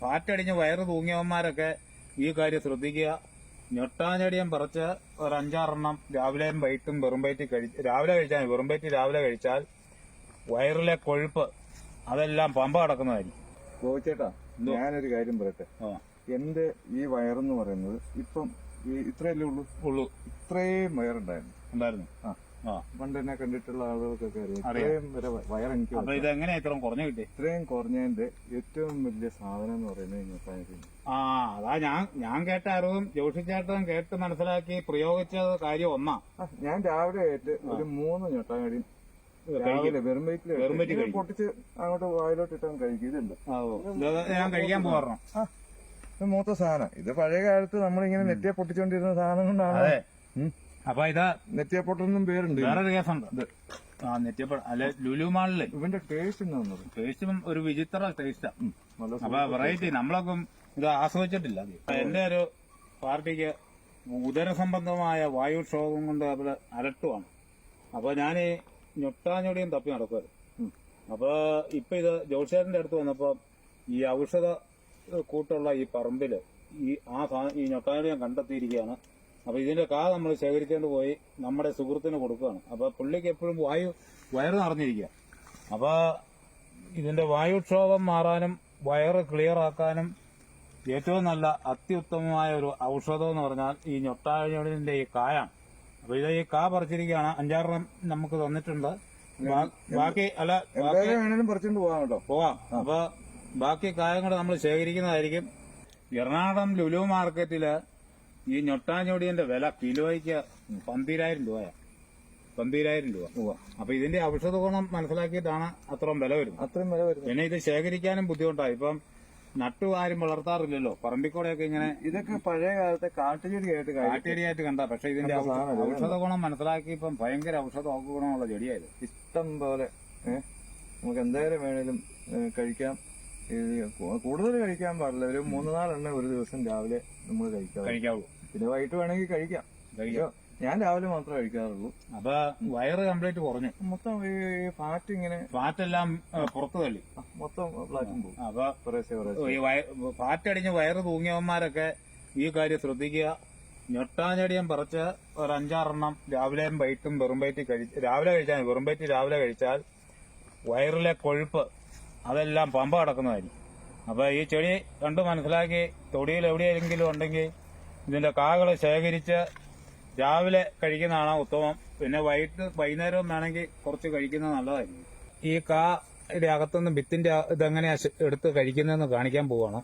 പാറ്റടിഞ്ഞ് വയറ് തൂങ്ങിയവന്മാരൊക്കെ ഈ കാര്യം ശ്രദ്ധിക്കുക. ഞൊട്ടാഞ്ഞടിയം പറിച്ച് ഒരു 5-6 രാവിലെയും വൈകിട്ടും വെറും വയറ്റിൽ രാവിലെ കഴിച്ചാൽ വെറും വയറ്റിൽ രാവിലെ കഴിച്ചാൽ വയറിലെ കൊഴുപ്പ് അതെല്ലാം പമ്പ കിടക്കുന്നതായിരിക്കും. ഗോവിച്ചേട്ടാ, ഞാനൊരു കാര്യം പറയട്ടെ. എന്റെ ഈ വയറെന്ന് പറയുന്നത് ഇപ്പം ഇത്രയല്ലേ ഉള്ളൂ. ഇത്രയും വയറുണ്ടായിരുന്നു. പണ്ട് എന്നെ കണ്ടിട്ടുള്ള ആളുകൾക്കൊക്കെ അറിയാം. ഇത്രയും വരെ വയറെനിക്ക്. അപ്പൊ ഇതെങ്ങനെയാ ഇത്രയും കുറഞ്ഞു കിട്ടി? ഇത്രയും കുറഞ്ഞതിന്റെ ഏറ്റവും വലിയ സാധനം എന്ന് പറയുന്നത് ഞൊട്ടാഞ്ഞടി. അതാ ഞാൻ കേട്ട അറിവും ജോഷിച്ചേട്ടൻ കേട്ട് മനസ്സിലാക്കി പ്രയോഗിച്ച കാര്യം ഒന്നാ. ഞാൻ രാവിലെ ആയിട്ട് ഒരു 3 ഞൊട്ടാഞ്ഞടി രാവിലെ വെറും വയറ്റിൽ പൊട്ടിച്ച് അങ്ങോട്ട് വായിലോട്ട് ഇട്ടാൻ കഴിക്കും. ഇതുണ്ട്, ഞാൻ കഴിക്കാൻ പോകാറുണ്ട്. ഇത് മൂത്ത സാധനം. ഇത് പഴയ കാലത്ത് നമ്മളിങ്ങനെ നെറ്റിയെ പൊട്ടിച്ചോണ്ടിരുന്ന സാധനം കൊണ്ടാണ്. അപ്പൊ ഇത് നെറ്റിയെ പൊട്ടൊന്നും പേരുണ്ട്. വേറൊരു കേസുണ്ട്. നെറ്റിയപ്പൊട്ട് അല്ലെ ലുലു മാളില് ഇവന്റെ ടേസ്റ്റും ഒരു വിചിത്ര ടേസ്റ്റാ. അപ്പൊ വെറൈറ്റി നമ്മളൊക്കെ ഇത് ആസ്വദിച്ചിട്ടില്ല. എന്റെ ഒരു പാർട്ടിക്ക് ഉദരസംബന്ധമായ വായുക്ഷോഭം കൊണ്ട് അവര് അലട്ടുവാണ്. അപ്പൊ ഞാൻ ഞൊട്ടാഞ്ഞൊടിയും തപ്പി നടക്കുമായിരുന്നു. അപ്പൊ ഇപ്പൊ ഇത് ജോഷേട്ടന്റെ അടുത്ത് വന്നപ്പോ ഈ ഔഷധ കൂട്ടുള്ള ഈ പറമ്പില് ഈ ഞൊട്ടാഞ്ഞൊടിയും കണ്ടെത്തിയിരിക്കുകയാണ്. അപ്പൊ ഇതിന്റെ കാ നമ്മൾ ശേഖരിച്ചുകൊണ്ട് പോയി നമ്മുടെ സുഹൃത്തിന് കൊടുക്കുകയാണ്. അപ്പൊ പുള്ളിക്ക് എപ്പോഴും വയറ് നിറഞ്ഞിരിക്കുക. അപ്പൊ ഇതിന്റെ വായുക്ഷോഭം മാറാനും വയറ് ക്ലിയർ ആക്കാനും ഏറ്റവും നല്ല അത്യുത്തമമായ ഒരു ഔഷധം എന്ന് പറഞ്ഞാൽ ഈ ഞൊട്ടാഞ്ഞൊടിന്റെ ഈ കായാണ്. അപ്പൊ ഇത് ഈ കാ പറിച്ചിരിക്കുകയാണ്. 5-6 നമുക്ക് തന്നിട്ടുണ്ട്. ബാക്കി പറിച്ചുകൊണ്ട് പോകാം കേട്ടോ. പോവാം. അപ്പൊ ബാക്കി കായം കൂടെ നമ്മൾ ശേഖരിക്കുന്നതായിരിക്കും. എറണാകുളം ലുലു മാർക്കറ്റില് ഈ ഞൊട്ടാഞ്ഞൊടിയന്റെ വില കിലോയ്ക്ക് 12,000 രൂപയാ. 12,000 രൂപ. അപ്പൊ ഇതിന്റെ ഔഷധ ഗുണം മനസ്സിലാക്കിയിട്ടാണ് അത്രയും വില വരുന്നത്. പിന്നെ ഇത് ശേഖരിക്കാനും ബുദ്ധിമുട്ടായി. ഇപ്പം നട്ടുവാരും വളർത്താറില്ലല്ലോ. പറമ്പിക്കൂടെയൊക്കെ ഇങ്ങനെ ഇതൊക്കെ പഴയ കാലത്തെ കാട്ടുചെടിയായിട്ട് കണ്ട. പക്ഷെ ഇതിന്റെ ഔഷധ ഗുണം മനസ്സിലാക്കി ഇപ്പം ഭയങ്കര ഔഷധ ഗുണമുള്ള ചെടിയായത്. ഇഷ്ടം പോലെ നമുക്ക് എന്തായാലും വേണേലും കഴിക്കാം. കൂടുതൽ കഴിക്കാൻ പാടില്ല. ഒരു 3-4 എണ്ണം ഒരു ദിവസം രാവിലെ നമ്മൾ കഴിക്കാവുള്ളൂ. പിന്നെ വൈകിട്ട് വേണമെങ്കിൽ കഴിക്കാം. ഞാൻ രാവിലെ മാത്രമേ കഴിക്കാറുള്ളൂ. അപ്പൊ വയറ് കംപ്ലീറ്റ് കുറഞ്ഞു. മൊത്തം ഈ ഫാറ്റെല്ലാം പുറത്തു തള്ളി. മൊത്തം ഫ്ലാറ്റും പോകും. അപ്പൊ ഈ ഫാറ്റടിഞ്ഞ് വയറ് തൂങ്ങിയവന്മാരൊക്കെ ഈ കാര്യം ശ്രദ്ധിക്കുക. ഞൊട്ടാഞ്ഞടിയം പറിച്ച് ഒരു 5-6 രാവിലെയും വൈകിട്ടും വെറും വയറ്റിൽ രാവിലെ കഴിച്ചാൽ വെറും വയറ്റിൽ രാവിലെ കഴിച്ചാൽ വയറിലെ കൊഴുപ്പ് അതെല്ലാം പമ്പ കിടക്കുന്നതായിരിക്കും. അപ്പൊ ഈ ചെടി കണ്ട് മനസ്സിലാക്കി തൊടിയിൽ എവിടെയെങ്കിലും ഉണ്ടെങ്കിൽ ഇതിന്റെ കാകള് ശേഖരിച്ച് രാവിലെ കഴിക്കുന്നതാണ് ഉത്തമം. പിന്നെ വൈകുന്നേരം വേണമെങ്കിൽ കുറച്ച് കഴിക്കുന്നത് നല്ലതായിരിക്കും. ഈ കായുടെ അകത്തുനിന്ന് വിത്തിന്റെ ഇതെങ്ങനെയാ എടുത്ത് കഴിക്കുന്നതെന്ന് കാണിക്കാൻ പോവാണ്.